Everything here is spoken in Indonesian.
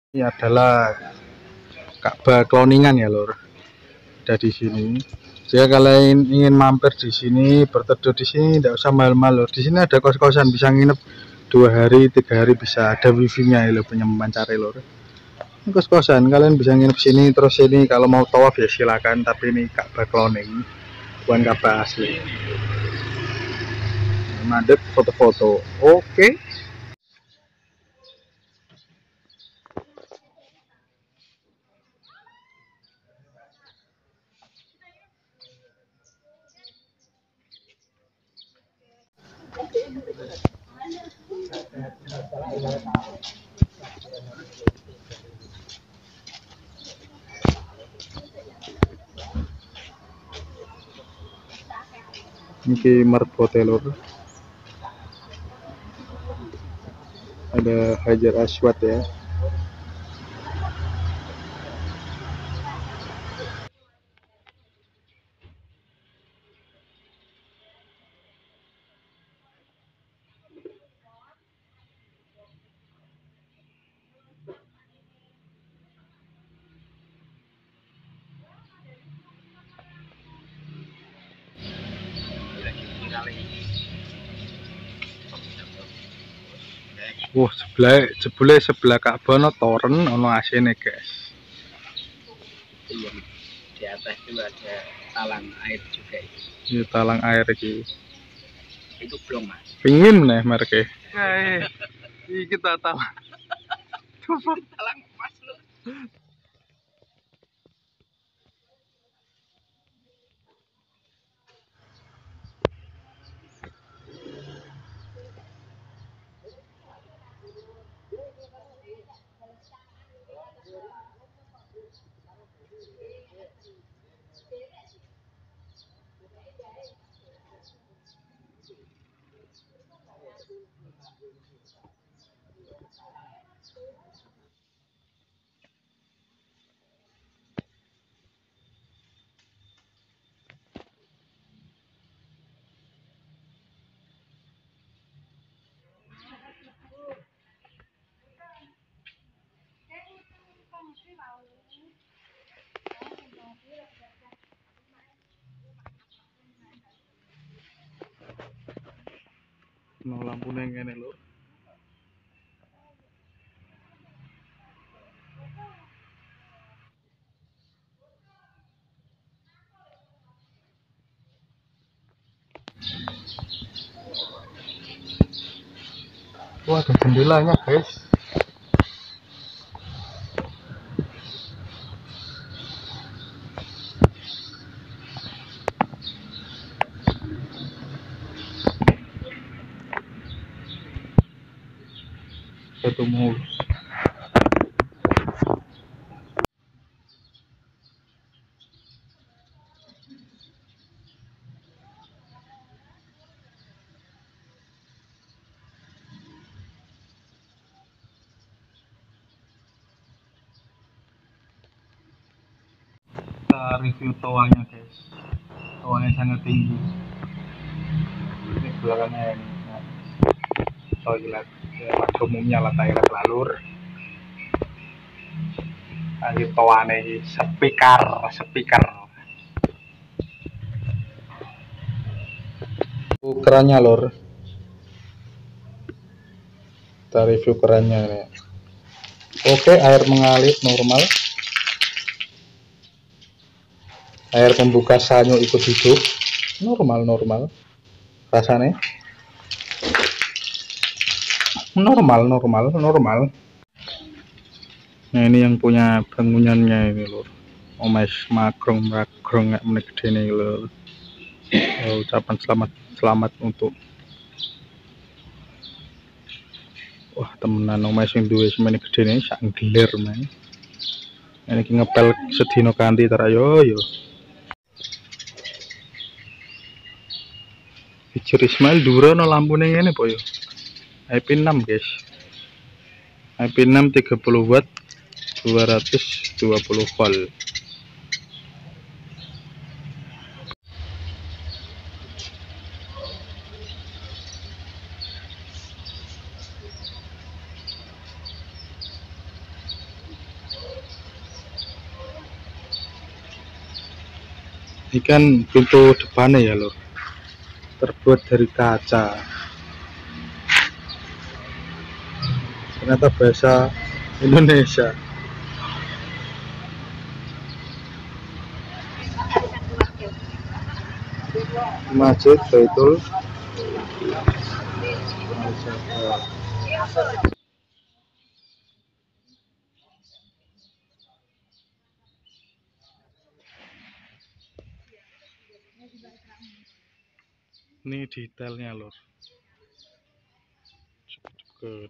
Ini adalah Ka'bah Cloningan ya lor. Ada di sini. Jika kalian ingin mampir di sini, berteduh di sini, tidak usah mahal-mahal lor. Di sini ada kos-kosan, bisa nginep 2 hari, 3 hari bisa. Ada wifi-nya ya lor, punya memancar lor. Ini kos-kosan, kalian bisa nginep sini. Terus ini kalau mau tawaf ya silakan. Tapi ini Ka'bah Cloning, bukan Ka'bah asli. Mandek foto-foto. Oke. Ini marbot lor. Ada Hajar Aswad ya. Wah, sebelah Ka'bah no toren ono AC-ne, guys. Iya, di atas itu ada talang air juga. Ini talang air iki. Itu belum mas. Pingin nih mereka. Ini kita talang. Talang emas loh. No lampu neng ngene lho. Wah, ada jendelanya, guys. Satu mulus. Kita review toanya, guys. Toanya sangat tinggi. Ini belakangnya ini. Nah, toilet. Ya, pada umumnya lah toilet lalur. Akhir toane ini speaker. Kerannya lor. Kita review kerannya ini. Oke, air mengalir normal. Air pembuka sanyo ikut hidup. Normal. Rasanya normal. Nah, ini yang punya bangunannya ini lor. Omes makrong nggak menik gede lor. Ucapan selamat untuk wah temenan omes yang duwe semene gede nih sak gelir men. Ini ngepel sedino kanthi terayo yo. Fitur Ismail duro no lampune ngene po yo. IP6 guys. IP6 30 watt 220 volt. Ini kan pintu depannya ya lur, terbuat dari kaca. Ternyata bahasa Indonesia. Masjid Baitul Muzaffar. Ini detailnya lur. Ke